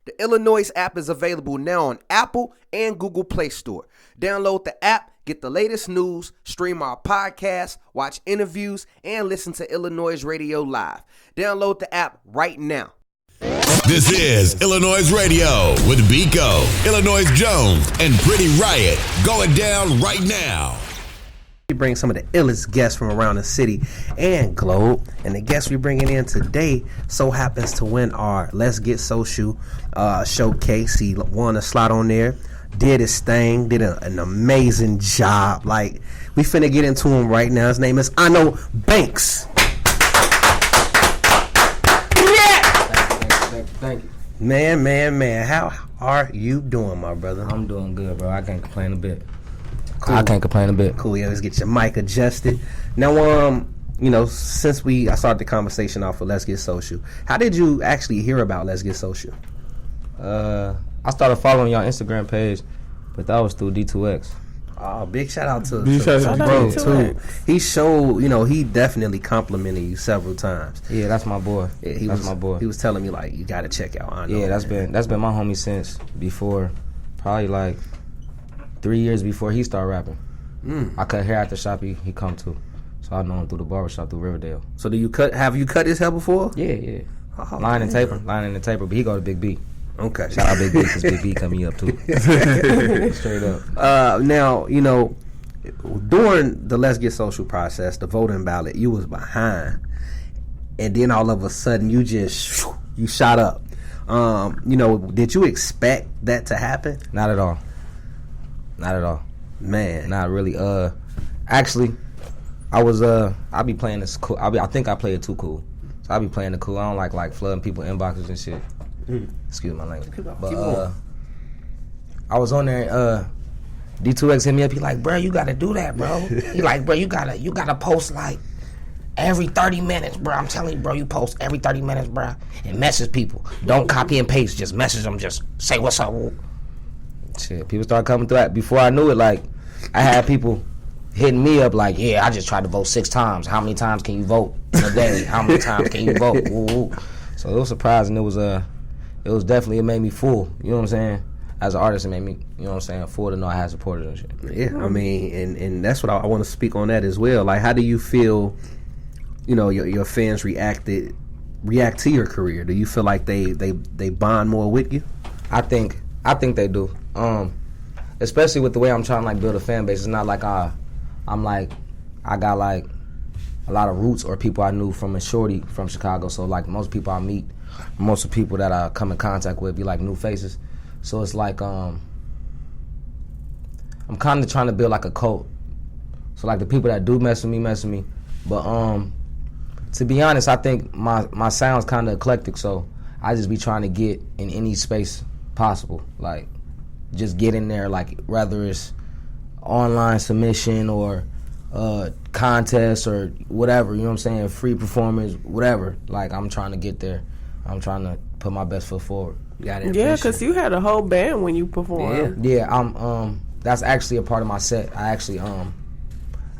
The iLLANOiZE app is available now on Apple and Google Play Store. Download the app, get the latest news, stream our podcasts, watch interviews, and listen to iLLANOiZE Radio live. Download the app right now. This is iLLANOiZE Radio with Biko, iLLANOiZE Jones, and Pretty Riot. Going down right now. We bring some of the illest guests from around the city and globe, and the guest we're bringing in today so happens to win our Let's Get Social showcase. He won a slot on there, did his thing, did an amazing job. Like, we finna get into him right now. His name is Ano Banks. Thank you. Man, how are you doing, my brother? I'm doing good, bro. I can't complain a bit. Cool. I can't complain a bit. Cool. Yeah, let's get your mic adjusted. Now, since I started the conversation off with Let's Get Social, how did you actually hear about Let's Get Social? I started following y'all Instagram page, but that was through D2X. Oh, big shout out to bro too. He showed, he definitely complimented you several times. Yeah, that's my boy. Yeah, that's my boy. He was telling me like, you got to check out Ano. Yeah, that's been my homie since before, probably like 3 years before he started rapping. I cut hair at the shop he come to, so I know him through the barbershop through Riverdale. So have you cut his hair before? Yeah. Line and taper, but he go to Big B. Okay. Shout out Big B, because Big B coming up too. Straight up. Now, during the Let's Get Social process, the voting ballot, you was behind, and then all of a sudden you just you shot up. Did you expect that to happen? Not at all. Man. Not really. Actually, I be playing this cool. I think I play it too cool. So I be playing it cool. I don't like flooding people inboxes and shit. Excuse my language. But I was on there. D2X hit me up. He like, bro, you gotta do that, bro. He like, bro, you gotta post like every 30 minutes, bro. I'm telling you, bro, you post every 30 minutes, bro, and message people. Don't copy and paste. Just message them. Just say what's up. Shit, people started coming through that. Before I knew it, like, I had people hitting me up like, yeah, I just tried to vote 6 times. How many times can you vote in a day? How many times can you vote? Woo. So it was surprising. It was definitely, it made me full. You know what I'm saying? As an artist, it made me, you know what I'm saying, full to know I had supporters and shit. Yeah, I mean, and that's what I want to speak on that as well. Like, how do you feel, your fans react to your career? Do you feel like they bond more with you? I think they do. Especially with the way I'm trying to like build a fan base. It's not like I got like a lot of roots or people I knew from a shorty from Chicago. So like most people I meet, most of the people that I come in contact with be like new faces. So it's like I'm kind of trying to build like a cult. So like the people that do mess with me. But to be honest, I think my sound's kind of eclectic. So I just be trying to get in any space possible. Like just get in there, like whether it's online submission or contest or whatever, you know what I'm saying, free performance, whatever. Like I'm trying to get there. I'm trying to put my best foot forward. Yeah, because you had a whole band when you performed. Yeah. That's actually a part of my set. I actually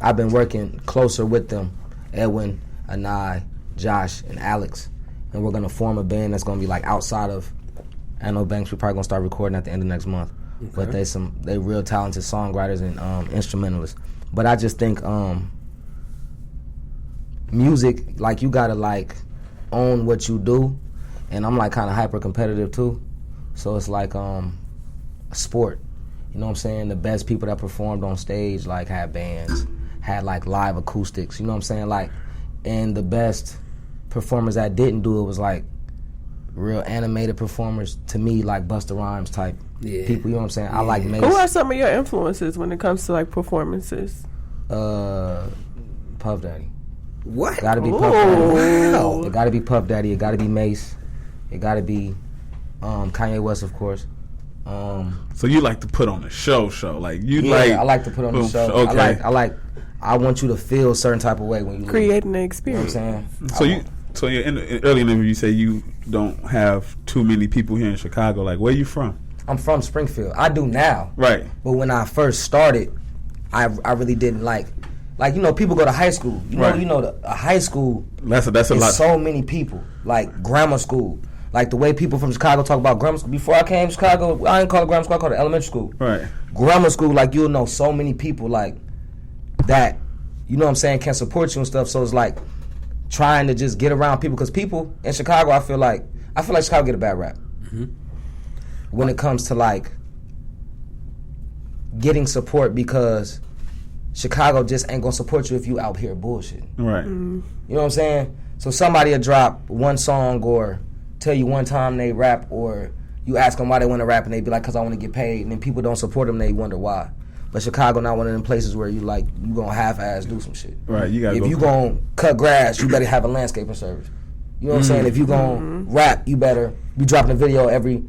I've been working closer with them, Edwin, Anai, Josh, and Alex, and we're gonna form a band that's gonna be like outside of Ano Banks. We're probably gonna start recording at the end of next month. Okay. But they real talented songwriters and instrumentalists. But I just think music, like you gotta like own what you do, and I'm like kind of hyper competitive too. So it's like a sport. You know what I'm saying? The best people that performed on stage like had bands, had like live acoustics. You know what I'm saying? Like, and the best performers that didn't do it was like real animated performers, to me, like Busta Rhymes type people, you know what I'm saying? I like Mace. Who are some of your influences when it comes to like performances? Puff Daddy. What? Gotta be Puff Daddy. Wow. It gotta be Puff Daddy. It gotta be Mace. It gotta be Kanye West, of course. So you like to put on a show, like you I like to put on the show. Okay. I want you to feel a certain type of way when you creating the experience. You know what I'm saying? So you're early in the interview, you say you don't have too many people here in Chicago. Like, where you from? I'm from Springfield. I do now. Right. But when I first started, I really didn't like people go to high school. A high school. That's a lot. So many people. Like grammar school, Like the way people from Chicago talk about grammar school. Before I came to Chicago, I didn't call it grammar school, I called it elementary school. Right. Grammar school, like you'll know so many people like that, you know what I'm saying, can support you and stuff. So it's like trying to just get around people, because people in Chicago, I feel like Chicago get a bad rap. When it comes to like getting support, because Chicago just ain't gonna support you if you out here bullshit. Right. You know what I'm saying? So somebody will drop one song or tell you one time they rap, or you ask them why they want to rap and they be like, because I want to get paid, and then people don't support them, they wonder why. But Chicago not one of them places where you like, you gonna half-ass do some shit. Right, you gotta if go you gonna cut grass, you better have a landscaping service. You know what I'm saying? If you gonna rap, you better be dropping a video every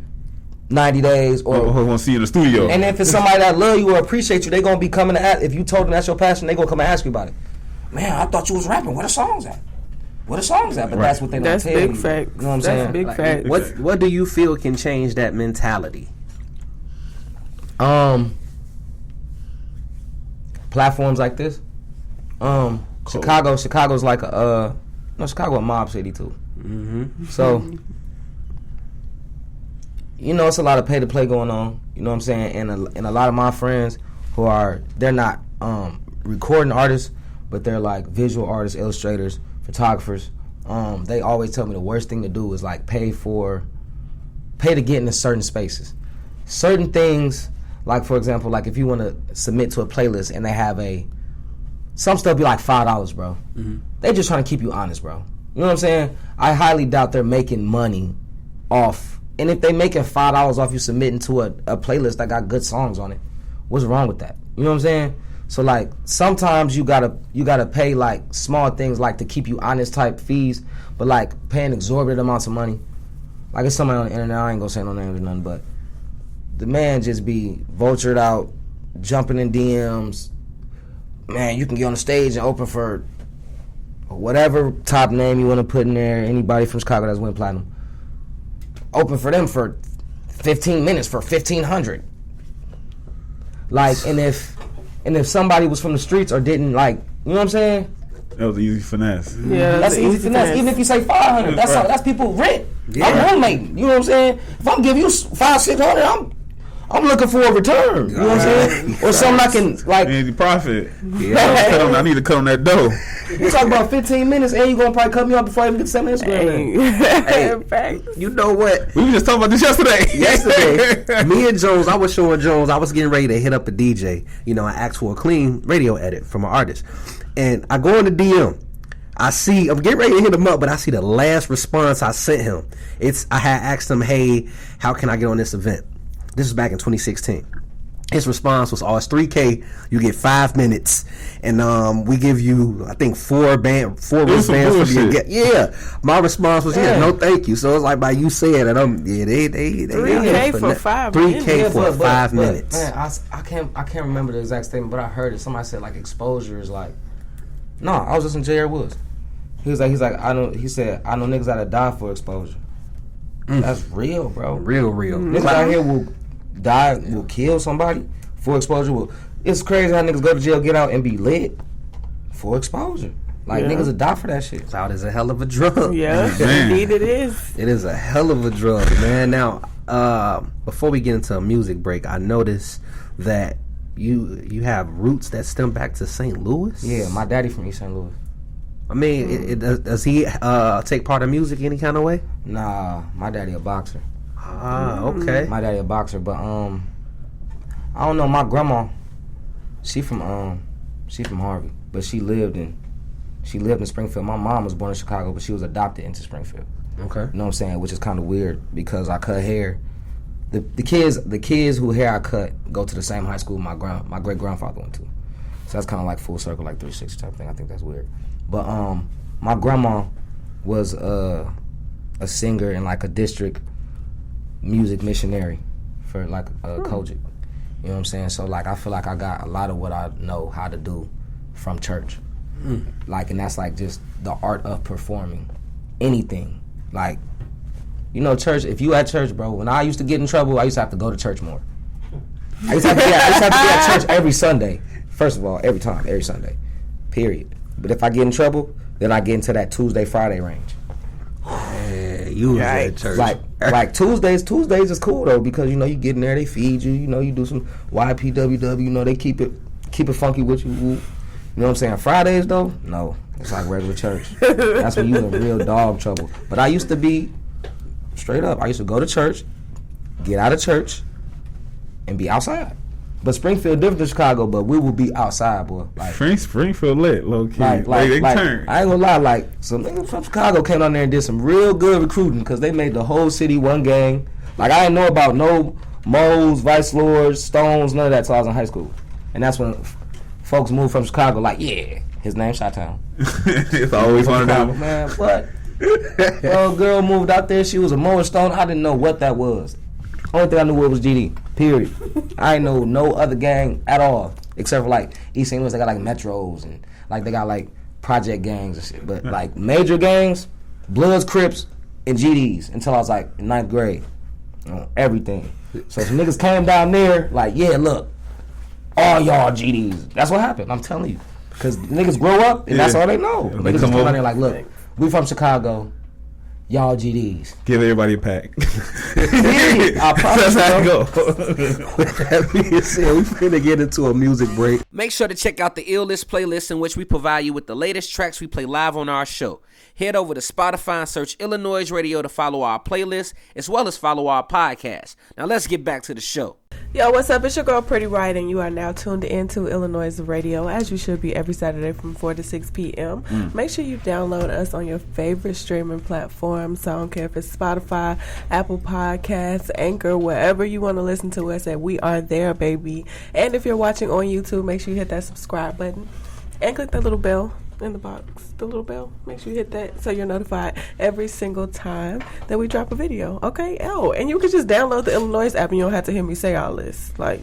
90 days. Or I want to see you in the studio. And if it's somebody that love you or appreciate you, they gonna be coming to ask. If you told them that's your passion, they gonna come and ask you about it. Man, I thought you was rapping. Where the songs at? Where the songs at? But Right. that's what they don't That's tell big you. facts. You know what I'm That's saying? big Like, facts. What do you feel can change that mentality? Platforms like this. Chicago's like a Chicago a mob city too. So you know, it's a lot of pay to play going on. You know what I'm saying? And a lot of my friends who they're not recording artists, but they're like visual artists, illustrators, photographers. They always tell me the worst thing to do is like pay to get into certain spaces. Certain things, like for example, like if you want to submit to a playlist and they have some stuff be like $5, bro. They just trying to keep you honest, bro. You know what I'm saying? I highly doubt they're making money off. And if they making $5 off you submitting to a playlist that got good songs on it, what's wrong with that? You know what I'm saying? So like sometimes you gotta pay like small things like to keep you honest type fees, but like paying exorbitant amounts of money. Like it's somebody on the internet, I ain't gonna say no names or nothing, but the man just be vultured out, jumping in DMs. Man, you can get on the stage and open for whatever top name you want to put in there. Anybody from Chicago that's went platinum, open for them for 15 minutes for $1,500. Like, and if somebody was from the streets or didn't, like, you know what I'm saying? That was an easy finesse. Yeah, That's easy finesse. Even if you say $500, that's people rent. Yeah. I'm roommating. You know what I'm saying? If I'm giving you $500-$600, I'm looking for a return. You know what I'm saying? Or something I can like. And the profit. Yeah. I need to cut on that dough. You talk about 15 minutes, and you gonna probably cut me off before I even get to 7 Instagram. Hey, Facts. you know what? We were just talking about this yesterday. Yesterday, me and Jones, I was showing Jones, I was getting ready to hit up a DJ. You know, I asked for a clean radio edit from an artist. And I go in the DM. I'm getting ready to hit him up, but I see the last response I sent him. I had asked him, hey, how can I get on this event? This was back in 2016. His response was, it's $3K, you get 5 minutes, and we give you, I think, four wristbands for the Yeah. My response was, no thank you. So it's like by you saying that they $3K for 5 minutes. $3K for 5 minutes. Man, I can't remember the exact statement, but I heard it. Somebody said like exposure is like, no, I was listening to J.R. Woods. He said, I know niggas that'll die for exposure. That's real, bro. Real. Niggas out here will kill somebody for exposure. It's crazy how niggas go to jail, get out, and be lit for exposure. Like, niggas will die for that shit. Clout is a hell of a drug. Yeah, indeed it is. It is a hell of a drug, man. Now, before we get into a music break, I noticed that you have roots that stem back to St. Louis. Yeah, my daddy from East St. Louis. I mean, does he take part in music any kind of way? Nah, my daddy a boxer. Ah, okay. My daddy a boxer, but I don't know. My grandma, she from Harvey, but she lived in Springfield. My mom was born in Chicago, but she was adopted into Springfield. Okay. You know what I'm saying? Which is kind of weird because I cut hair. The kids who hair I cut go to the same high school my great grandfather went to. So that's kind of like full circle, like 360 type thing. I think that's weird. But my grandma was a singer and like a district music missionary for like Kojic. You know what I'm saying? So like I feel like I got a lot of what I know how to do from church. Like, and that's like just the art of performing anything. Like, you know, church, if you at church, bro, when I used to get in trouble, I used to have to go to church more. I used to have to be at church every Sunday. First of all, every Sunday. Period. But if I get in trouble, then I get into that Tuesday, Friday range. You was at church. Like Tuesdays is cool though because you get in there, they feed you, you do some YPWW, they keep it funky with you. You know what I'm saying? Fridays though, no, it's like regular church. That's when you in real dog trouble. But I used to be straight up. I used to go to church, get out of church, and be outside. But Springfield different than Chicago, but we will be outside, boy. Like Springfield lit, low key. Like, they turn. I ain't gonna lie, like some niggas from Chicago came down there and did some real good recruiting because they made the whole city one gang. Like I didn't know about no Moes, Vice Lords, Stones, none of that till I was in high school, and that's when folks moved from Chicago. Like, yeah, his name's Chi-Town. It's always one of them. Man, what? Well, girl moved out there. She was a Moe Stone. I didn't know what that was. Only thing I knew was GD. Period. I ain't know no other gang at all except for like East St. Louis. They got like Metros and like they got like project gangs and shit. But like major gangs, Bloods, Crips, and GDs until I was like in 9th grade. Everything. So some niggas came down there like, yeah, look, all y'all GDs. That's what happened. I'm telling you, because niggas grow up and that's all they know. They niggas come come over. down there like, look, we from Chicago. Y'all GDs. Give everybody a pack. I promise. That's how it go. With that being said, we finna get into a music break. Make sure to check out the iLLANOiZE playlist in which we provide you with the latest tracks we play live on our show. Head over to Spotify and search iLLANOiZE Radio to follow our playlist as well as follow our podcast. Now let's get back to the show. Yo, what's up? It's your girl Pretty Riot, and you are now tuned into iLLANOiZE Radio, as you should be every Saturday from 4 to 6 p.m. Make sure you download us on your favorite streaming platform. So I don't care if it's Spotify, Apple Podcasts, Anchor, wherever you want to listen to us at. We are there, baby. And if you're watching on YouTube, make sure you hit that subscribe button and click that little bell in the box, the little bell. Make sure you hit that so you're notified every single time that we drop a video. Okay? Oh, and you could just download the iLLANOiZE app and you don't have to hear me say all this. Like,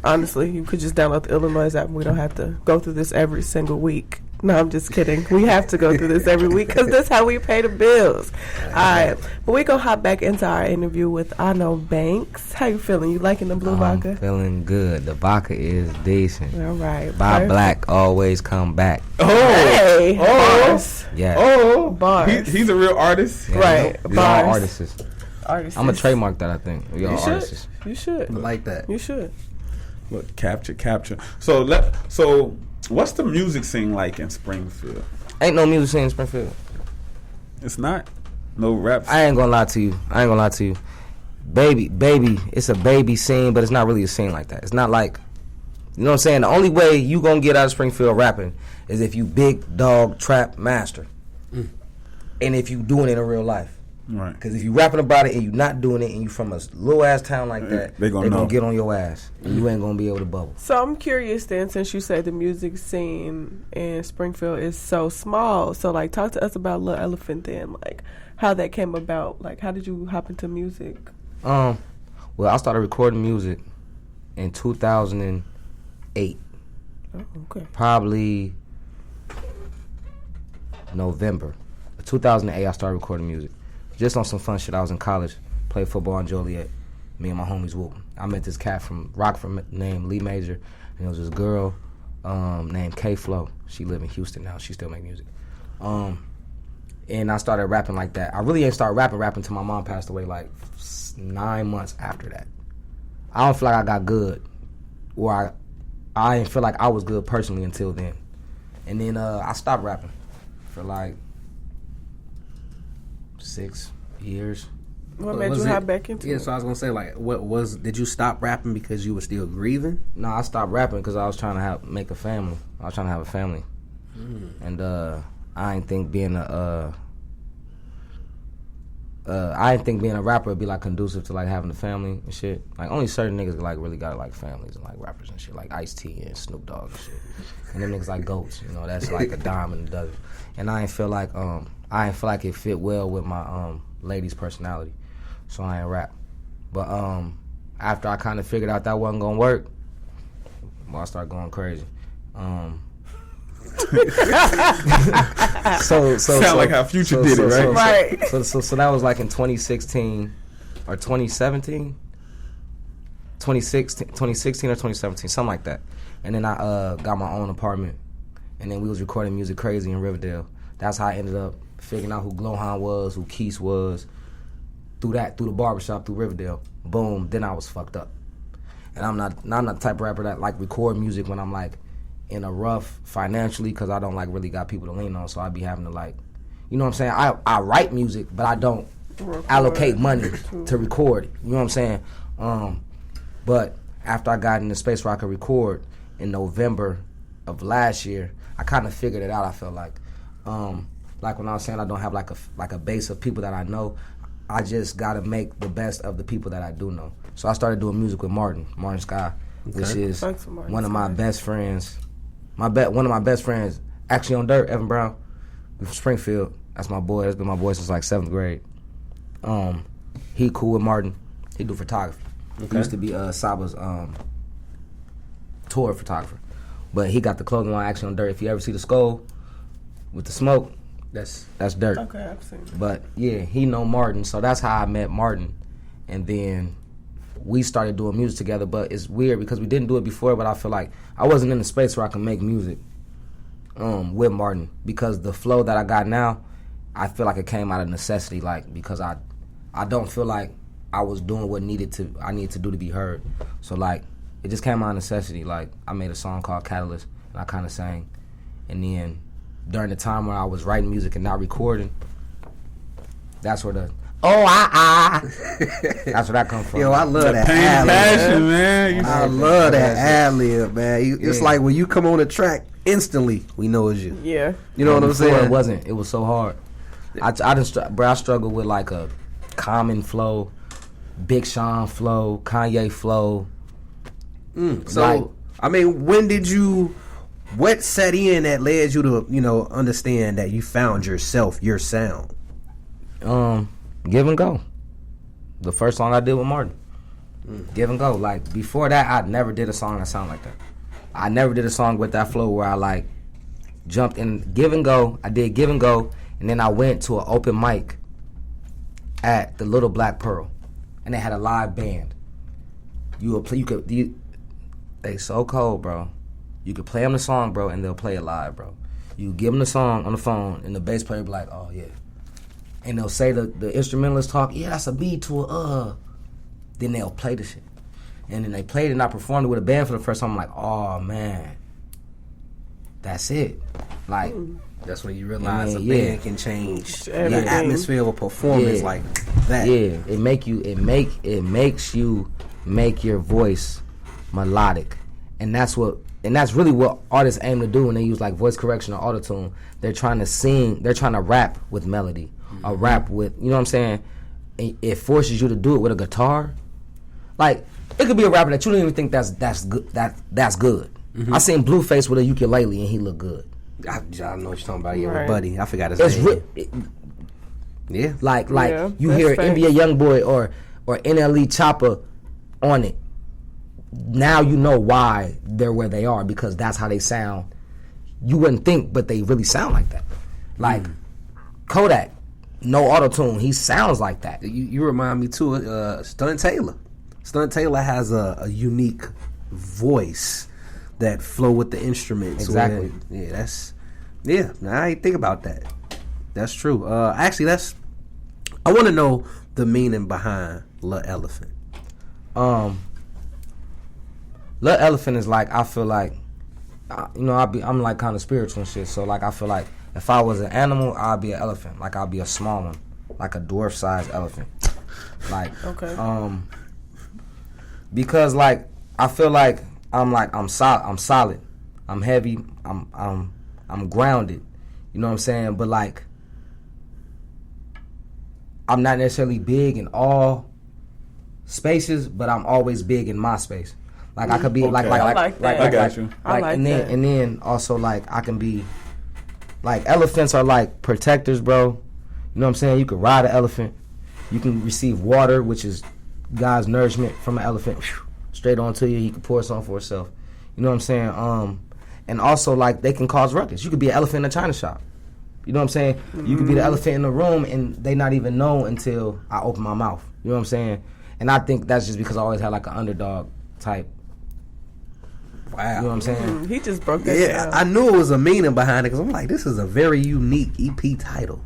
honestly, you could just download the iLLANOiZE app and we don't have to go through this every single week. No, I'm just kidding. We have to go through this every week because that's how we pay the bills. All right. But we're going to hop back into our interview with Arno Banks. How you feeling? You liking the blue vodka? I'm feeling good. The vodka is decent. All right. Buy Perfect. black, always come back. Hey. Bars. Yeah. Oh, Bars. he's a real artist. Yeah, Right. We all Bars. artists. Artists. I'm going to trademark that, I think. We all You should. artists. You should. I like that. You should. Look, capture. So what's the music scene like in Springfield? Ain't no music scene in Springfield. It's not. No rap. I ain't gonna lie to you. Baby, it's a baby scene, but it's not really a scene like that. It's not like, you know what I'm saying? The only way you gonna get out of Springfield rapping is if you big dog trap master. And if you doing it in real life. Right. Because if you rapping about it and you not doing it and you from a little ass town like that, They gonna know. get on your ass. And you ain't gonna be able to bubble. So I'm curious then, since you say the music scene in Springfield is so small, so like talk to us about Luh Elephant then, like how that came about. Like how did you hop into music? Well, I started recording music in 2008. Oh, okay. Probably November 2008. I started recording music just on some fun shit. I was in college, played football in Joliet. Me and my homies whooping. I met this cat from Rockford named Lee Major, and it was this girl named K Flo. She live in Houston now. She still make music. And I started rapping like that. I really ain't started rapping till my mom passed away, like 9 months after that. I don't feel like I got good, or I didn't feel like I was good personally until then. And then I stopped rapping for like 6 years. What made you hop back into Yeah, it? so I was gonna say, like, did you stop rapping because you were still grieving? No, I stopped rapping because I was trying to make a family. I was trying to have a family, and I didn't think being a rapper would be like conducive to like having a family and shit. Like only certain niggas like really got like families and like rappers and shit, like Ice-T and Snoop Dogg and shit. And them niggas like goats, you know. That's like a dime in the dozen. And I ain't feel like it fit well with my lady's personality, so I ain't rap. But after I kind of figured out that wasn't gonna work, well, I started going crazy. Sound like how Future did it, right? Right. So that was like in 2016 or 2017, 2016 or 2017, something like that. And then I got my own apartment, and then we was recording music crazy in Riverdale. That's how I ended up figuring out who Glowhound was, who Keese was, through the barbershop, through Riverdale. Boom, then I was fucked up. And I'm not the type of rapper that like record music when I'm like in a rough financially, because I don't like really got people to lean on, so I be having to like, you know what I'm saying? I write music, but I don't allocate money to record it. You know what I'm saying? But after I got in the space where I could record in November of last year, I kind of figured it out. I felt like when I was saying I don't have like a base of people that I know, I just got to make the best of the people that I do know. So I started doing music with Martin Sky, which is one of my best friends. One of my best friends, actually on Dirt, Evan Brown, from Springfield. That's my boy. That's been my boy since like 7th grade. He cool with Martin. He do photography. Okay. He used to be Saba's tour photographer. But he got the clothing line actually on Dirt. If you ever see the skull with the smoke, that's Dirt. Okay, I've seen it. But yeah, he know Martin, so that's how I met Martin. And then we started doing music together, but it's weird because we didn't do it before, but I feel like I wasn't in the space where I can make music with Martin, because the flow that I got now, I feel like it came out of necessity, like because I don't feel like I was doing what I needed to do to be heard. So like it just came out of necessity. Like I made a song called Catalyst and I kind of sang, and then during the time when I was writing music and not recording, that's where the that's where that comes from. Yo, I love that ad-lib, man. I love that ad-lib, man. It's like when you come on the track, instantly we know it's you. Yeah. You know what I'm saying? It wasn't. It was so hard. I struggled with like a Common flow, Big Sean flow, Kanye flow. So, like, I mean, what set in that led you to, understand that you found yourself, your sound? Give and Go. The first song I did with Martin. Give and Go. Like, before that, I never did a song that sounded like that. I never did a song with that flow where I, like, jumped in. Give and Go. I did Give and Go, and then I went to an open mic at the Little Black Pearl, and they had a live band. They so cold, bro. You could play them the song, bro, and they'll play it live, bro. You give them the song on the phone, and the bass player be like, oh, yeah. And they'll say the instrumentalist talk, yeah, that's a beat to a Then they'll play the shit. And then they played it, and I performed it with a band for the first time. I'm like, oh, man. That's it. Like, that's when you realize a yeah. band can change the atmosphere of a performance like that. Yeah, it makes you make your voice melodic, and that's really what artists aim to do when they use like voice correction or autotune. They're trying to sing, they're trying to rap with melody, or rap with, you know what I'm saying? It forces you to do it with a guitar. Like, it could be a rapper that you don't even think that's good. That's good. I seen Blueface with a ukulele and he looked good. I know what you're talking about. Yeah, buddy. I forgot his name. Yeah. Like you hear NBA Youngboy or NLE Choppa on it. Now you know why they're where they are, because that's how they sound. You wouldn't think, but they really sound like that. Like Kodak, no auto-tune. He sounds like that. You remind me too of Stunt Taylor. Stunt Taylor has a unique voice that flow with the instruments. Exactly. I ain't think about that. That's true. Actually, I want to know the meaning behind Luh Elephant. Luh Elephant is like, I feel like, I'm like kind of spiritual and shit. So like, I feel like if I was an animal, I'd be an elephant. Like, I'd be a small one, like a dwarf-sized elephant. Like, okay. Because like, I feel like I'm solid, I'm heavy, I'm grounded. You know what I'm saying? But like, I'm not necessarily big in all spaces, but I'm always big in my space. Like, I could be like I got you. And then also like, I can be like, elephants are like protectors, bro. You know what I'm saying? You can ride an elephant. You can receive water, which is God's nourishment from an elephant, straight onto you. He can pour some for itself. You know what I'm saying? And also, like, they can cause ruckus. You could be an elephant in a china shop. You know what I'm saying? You could be the elephant in the room, and they not even know until I open my mouth. You know what I'm saying? And I think that's just because I always had like an underdog type. Wow. You know what I'm saying? He just broke that down. I knew it was a meaning behind it, because I'm like, this is a very unique EP title.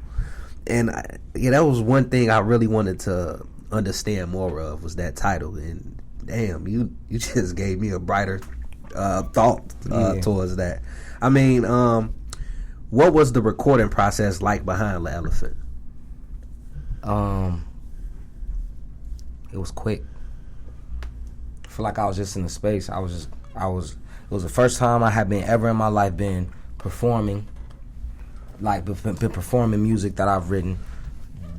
that was one thing I really wanted to understand more of, was that title. And damn, you just gave me a brighter thought towards that. I mean, what was the recording process like behind Luh Elephant? It was quick. I feel like I was just in the space. It was the first time I had been ever in my life been performing, like been performing music that I've written.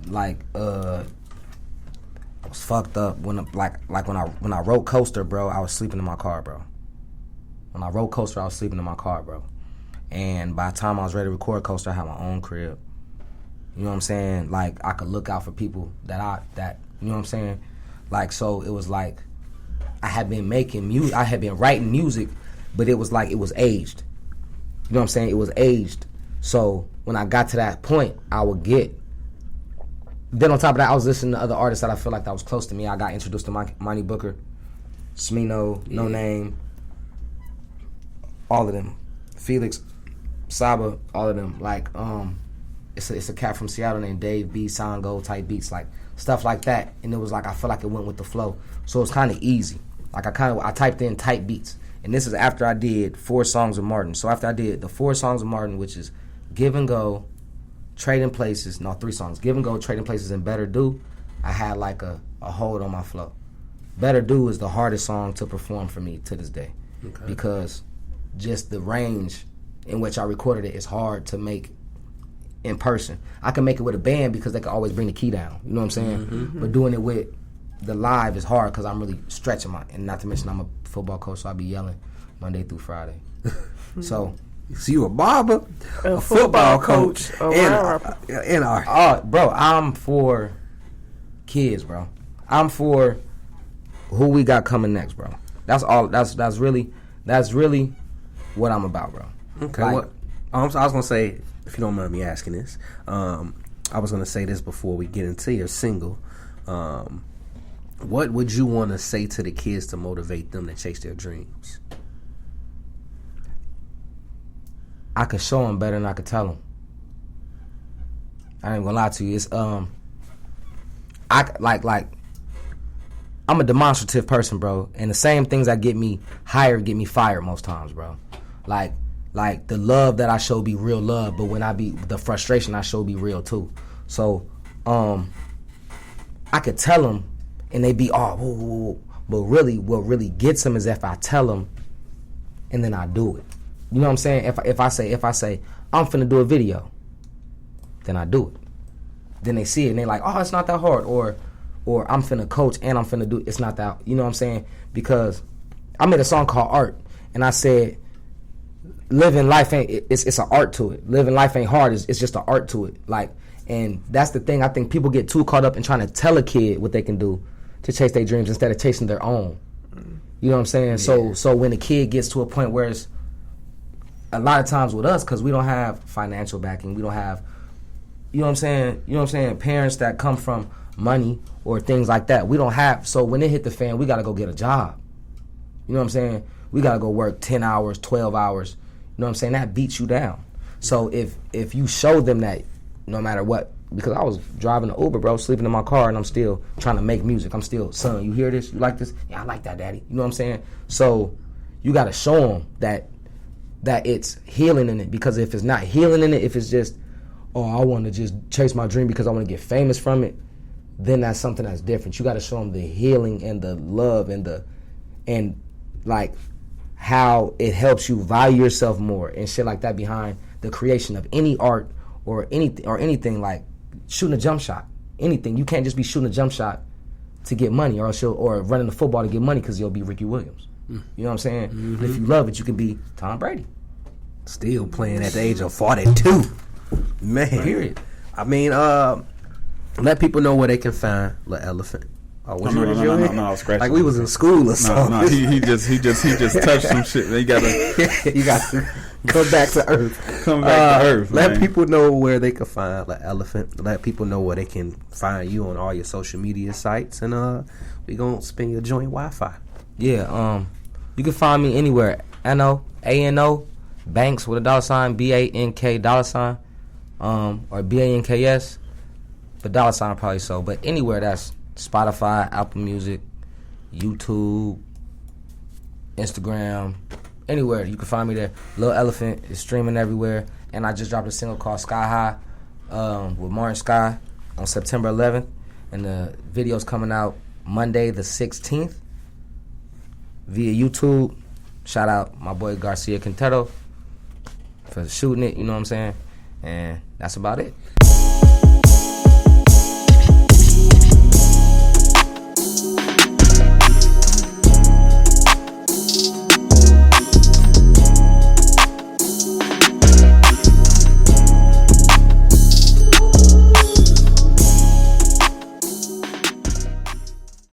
Like I was fucked up when I wrote Coaster, bro. I was sleeping in my car, bro. When I wrote Coaster, I was sleeping in my car, bro. And by the time I was ready to record Coaster, I had my own crib. You know what I'm saying? Like, I could look out for people that you know what I'm saying? Like, so it was like I had been making music, I had been writing music, but it was like it was aged. You know what I'm saying? It was aged. So when I got to that point, I would get. Then on top of that, I was listening to other artists that I feel like that was close to me. I got introduced to Monty Booker, Smino, No Name, all of them, Felix, Saba, all of them. Like, it's a cat from Seattle named Dave B. Sango type beats, like stuff like that. And it was like I feel like it went with the flow, so it's kind of easy. Like I typed in type beats, and this is after I did 4 songs of Martin. So after I did the 4 songs of Martin, which is Give and Go, Trading Places, no 3 songs, Give and Go, Trading Places, and Better Do, I had like a hold on my flow. Better Do is the hardest song to perform for me to this day, because just the range in which I recorded it is hard to make in person. I can make it with a band because they can always bring the key down. You know what I'm saying? Mm-hmm. But doing it with the live is hard because I'm really stretching and not to mention I'm a football coach, so I be yelling Monday through Friday. So you a barber, a football coach, and bro, I'm for kids, bro. I'm for who we got coming next, bro. That's all. That's really what I'm about, bro. Okay. Like, I was gonna say, if you don't mind me asking this, I was gonna say this before we get into your single. What would you want to say to the kids to motivate them to chase their dreams? I could show them better than I could tell them. I ain't gonna lie to you. It's I'm a demonstrative person, bro, and the same things that get me hired get me fired most times, bro. Like the love that I show be real love, but when I be the frustration I show be real too. So I could tell them and they be whoa. But really what really gets them is if I tell them and then I do it. You know what I'm saying? If I say I'm finna do a video, then I do it. Then they see it and they like, it's not that hard, or I'm finna coach and I'm finna do it. It's not that, you know what I'm saying? Because I made a song called Art, and I said living life ain't, it's an art to it. Living life ain't hard, it's just an art to it. Like, and that's the thing, I think people get too caught up in trying to tell a kid what they can do to chase their dreams instead of chasing their own. You know what I'm saying? Yeah. So when a kid gets to a point where it's, a lot of times with us, because we don't have financial backing, we don't have, you know what I'm saying, parents that come from money or things like that. We don't have, so when it hit the fan, we got to go get a job. You know what I'm saying? We got to go work 10 hours, 12 hours. You know what I'm saying? That beats you down. So if you show them that no matter what, because I was driving the Uber, bro, sleeping in my car, and I'm still trying to make music. I'm still, son, you hear this? You like this? Yeah, I like that, daddy. You know what I'm saying? So you got to show them that it's healing in it, because if it's not healing in it, if it's just, I want to just chase my dream because I want to get famous from it, then that's something that's different. You got to show them the healing and the love and like how it helps you value yourself more and shit like that behind the creation of any art or anything like shooting a jump shot. Anything. You can't just be shooting a jump shot to get money or running the football to get money because you'll be Ricky Williams. You know what I'm saying? Mm-hmm. If you love it, you can be Tom Brady. Still playing at the age of 42. Man. Period. I mean, let people know where they can find Luh Elephant. No, I was scratching. Like we was in school or something. No, he just touched some shit. You gotta come back to earth. Come back to earth. Let people know where they can find Luh Elephant. Let people know where they can find you on all your social media sites, and we gonna spin your joint Wi-Fi. Yeah, you can find me anywhere. ANO Banks with a $, BANK $, or BANKS. The $ probably so. But anywhere that's Spotify, Apple Music, YouTube, Instagram, anywhere you can find me there. Luh Elephant is streaming everywhere, and I just dropped a single called Sky High with Martin Sky on September 11th, and the video's coming out Monday the 16th via YouTube. Shout out my boy Garcia Quintero for shooting it, you know what I'm saying? And that's about it.